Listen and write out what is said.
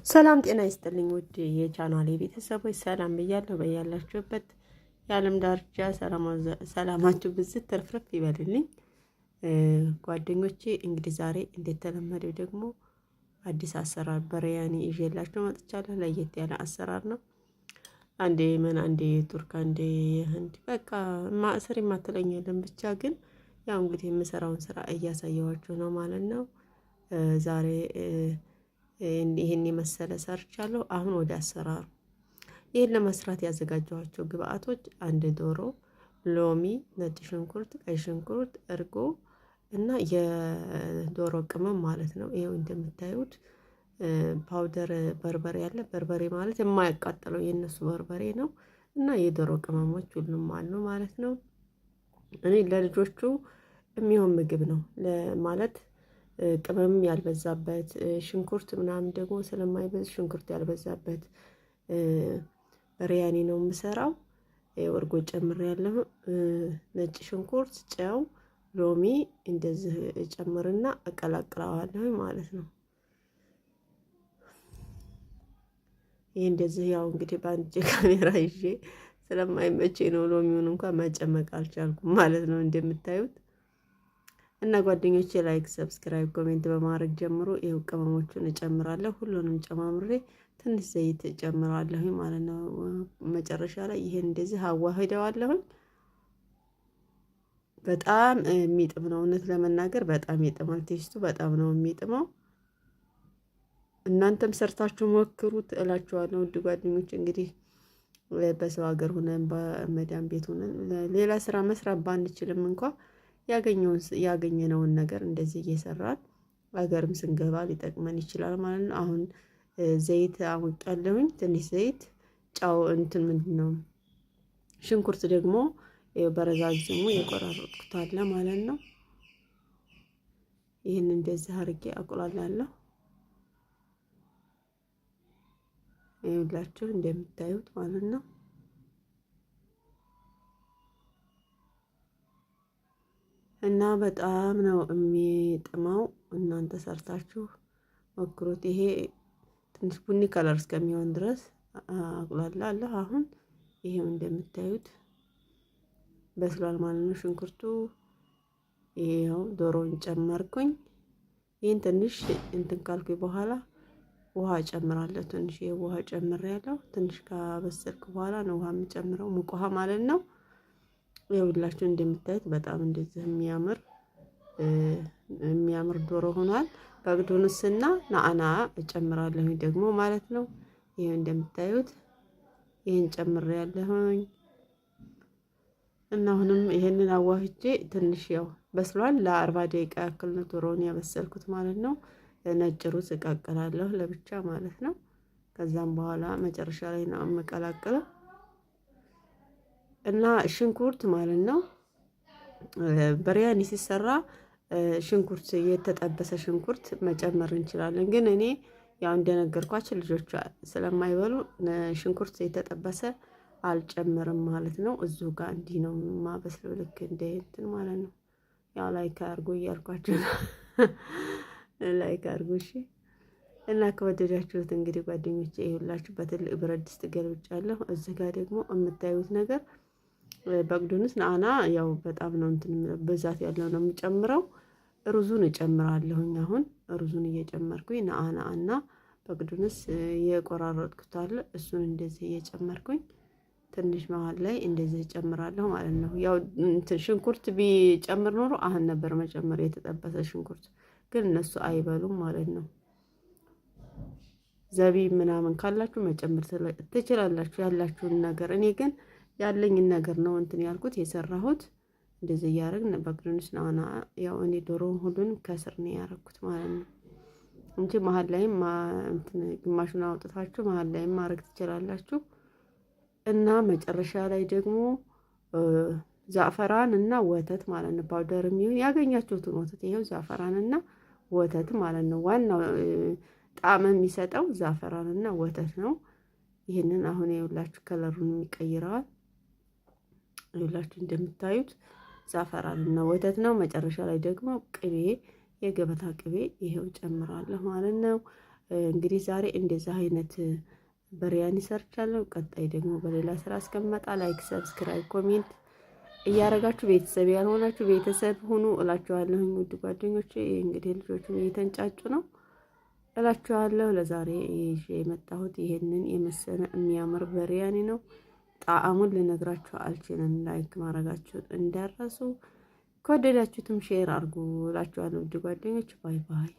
ሰላም ጤና ይስጥልኝ ውድ የቻናሌ ቤተሰቦች ሰላም ብያለሁ። በያላችሁበት የዓለም ዳርቻ ሰላማችሁ ብዝት ትርፍርፍ ይበልልኝ። ጓደኞቼ እንግዲህ ዛሬ እንደተለመደው ደግሞ አዲስ አሰራር በሪያኒ ይዤላችሁ መጥቻለሁ። ለየት ያለ አሰራር ነው። አንዴ የመን፣ አንዴ የቱርክ፣ አንዴ የህንድ በቃ ማእሰር የማትለኝ የለም። ብቻ ግን ያው እንግዲህ የምሰራውን ስራ እያሳየኋችሁ ነው ማለት ነው ዛሬ ይሄን የመሰለ ሰርቻለሁ። አሁን ወደ አሰራሩ። ይሄን ለመስራት ያዘጋጀኋቸው ግብአቶች አንድ ዶሮ፣ ሎሚ፣ ነጭ ሽንኩርት፣ ቀይ ሽንኩርት፣ እርጎ እና የዶሮ ቅመም ማለት ነው። ይሄው እንደምታዩት ፓውደር በርበሬ ያለ በርበሬ ማለት የማያቃጥለው የነሱ በርበሬ ነው እና የዶሮ ቅመሞች ሁሉም አሉ ማለት ነው። እኔ ለልጆቹ የሚሆን ምግብ ነው ማለት ቅመም ያልበዛበት ሽንኩርት ምናምን ደግሞ ስለማይበዝ ሽንኩርት ያልበዛበት ሪያኒ ነው የምሰራው። እርጎ ጨምሬያለሁ። ነጭ ሽንኩርት፣ ጨው፣ ሎሚ እንደዚህ ጨምርና አቀላቅለዋለሁ ማለት ነው። ይሄ እንደዚህ ያው እንግዲህ በአንድ ካሜራ ይዤ ስለማይመቸኝ ነው ሎሚውን እንኳን መጨመቅ አልቻልኩም ማለት ነው እንደምታዩት። እና ጓደኞቼ ላይክ፣ ሰብስክራይብ፣ ኮሜንት በማድረግ ጀምሮ ይሄው ቅመሞቹን እጨምራለሁ። ሁሉንም ጨማምሬ ትንሽ ዘይት እጨምራለሁ ማለት ነው። መጨረሻ ላይ ይሄን እንደዚህ አዋህደዋለሁ። በጣም የሚጥም ነው እውነት ለመናገር በጣም ይጥማል። ቴስቱ በጣም ነው የሚጥመው። እናንተም ሰርታችሁ ሞክሩት እላችኋለሁ ውድ ጓደኞች። እንግዲህ በሰው ሀገር ሆነን በመዳም ቤት ሆነን ሌላ ስራ መስራት ባንችልም እንኳን ያገኘነውን ነገር እንደዚህ እየሰራን ሀገርም ስንገባ ሊጠቅመን ይችላል ማለት ነው። አሁን ዘይት አሞቃለሁኝ። ትንሽ ዘይት፣ ጫው እንትን ምንድነው ሽንኩርት ደግሞ በረዛዝሙ የቆራረጥኩት አለ ማለት ነው። ይህን እንደዚህ አድርጌ አቁላላለሁ። ይኸውላችሁ እንደምታዩት ማለት ነው። እና በጣም ነው የሚጥመው። እናንተ ሰርታችሁ ሞክሩት። ይሄ ትንሽ ቡኒ ከለር እስከሚሆን ድረስ አቁላላለሁ። አሁን ይሄው እንደምታዩት በስሏል ማለት ነው ሽንኩርቱ። ይሄው ዶሮውን ጨመርኩኝ። ይሄን ትንሽ እንትን ካልኩኝ በኋላ ውሃ ጨምራለሁ። ትንሽ ውሃ ጨምሬያለሁ። ትንሽ ካበሰልኩ በኋላ ነው ውሃ የምጨምረው፣ ሙቅ ውሃ ማለት ነው። ይኸውላችሁ እንደምታዩት በጣም እንደዚህ የሚያምር ዶሮ ሆኗል። በግዶንስና ናአና እጨምራለሁ ደግሞ ማለት ነው። ይሄው እንደምታዩት ይሄን ጨምሬያለሁኝ እና አሁንም ይሄንን አዋህጄ ትንሽ ያው በስሏል። ለ40 ደቂቃ ያክል ነው ዶሮውን ያበሰልኩት ማለት ነው። ነጭ ሩዝ እቀቅላለሁ ለብቻ ማለት ነው። ከዛም በኋላ መጨረሻ ላይ ነው የምቀላቅለው እና ሽንኩርት ማለት ነው። በሪያኒ ሲሰራ ሽንኩርት የተጠበሰ ሽንኩርት መጨመር እንችላለን። ግን እኔ ያው እንደነገርኳችሁ ልጆቹ ስለማይበሉ ሽንኩርት የተጠበሰ አልጨምርም ማለት ነው። እዚሁ ጋር እንዲህ ነው ማበስለው ልክ እንደ እንትን ማለት ነው። ያው ላይክ አድርጉ እያልኳችሁ ነው። ላይክ አድርጉ እሺ። እና ከወደዳችሁት እንግዲህ ጓደኞቼ ይኸውላችሁ በትልቅ ብረት ድስት ገልብጫለሁ። እዚህ ጋር ደግሞ የምታዩት ነገር በቅዱንስ ናአና ያው በጣም ነው እንትን ብዛት ያለው ነው የምጨምረው። ሩዙን እጨምራለሁኝ። አሁን ሩዙን እየጨመርኩኝ ናአና እና በቅዱንስ የቆራረጥኩት አለ እሱን እንደዚህ እየጨመርኩኝ ትንሽ መሀል ላይ እንደዚህ እጨምራለሁ ማለት ነው። ያው እንትን ሽንኩርት ቢጨምር ኖሮ አሁን ነበር መጨመር የተጠበሰ ሽንኩርት፣ ግን እነሱ አይበሉም ማለት ነው። ዘቢብ ምናምን ካላችሁ መጨመር ትችላላችሁ ያላችሁን ነገር። እኔ ግን ያለኝን ነገር ነው እንትን ያልኩት የሰራሁት። እንደዚህ እያደረግን በቅዱንስ ናአና ያው እኔ ዶሮውን ሁሉን ከስር ነው ያደረኩት ማለት ነው እንጂ መሀል ላይም እንትን ግማሹን አውጥታችሁ መሀል ላይም ማድረግ ትችላላችሁ። እና መጨረሻ ላይ ደግሞ ዛፈራን እና ወተት ማለት ነው። ፓውደር የሚሆን ያገኛችሁትን ወተት ይሄው ዛፈራን እና ወተት ማለት ነው። ዋናው ጣዕም የሚሰጠው ዛፈራን እና ወተት ነው። ይሄንን አሁን ይኸውላችሁ ከለሩን ይቀይረዋል። ይኸውላችሁ እንደምታዩት ዛፈራን እና ወተት ነው። መጨረሻ ላይ ደግሞ ቅቤ፣ የገበታ ቅቤ ይሄው ጨምራለሁ ማለት ነው። እንግዲህ ዛሬ እንደዛ አይነት ብርያኒ ሰርቻለሁ። ቀጣይ ደግሞ በሌላ ስራ እስከምመጣ ላይክ፣ ሰብስክራይብ፣ ኮሜንት እያረጋችሁ ቤተሰብ ያልሆናችሁ ቤተሰብ ሁኑ እላችኋለሁ። ውድ ጓደኞቼ እንግዲህ ልጆቹም እየተንጫጩ ነው እላችኋለሁ። ለዛሬ ይዤ የመጣሁት ይሄንን የመሰለ የሚያምር ብርያኒ ነው። ጣዕሙን ልነግራችሁ አልችልም። ላይክ ማድረጋችሁን እንዳረሱ፣ ከወደዳችሁትም ሼር አድርጉ እላችኋለሁ። ውድ ጓደኞች ባይ ባይ።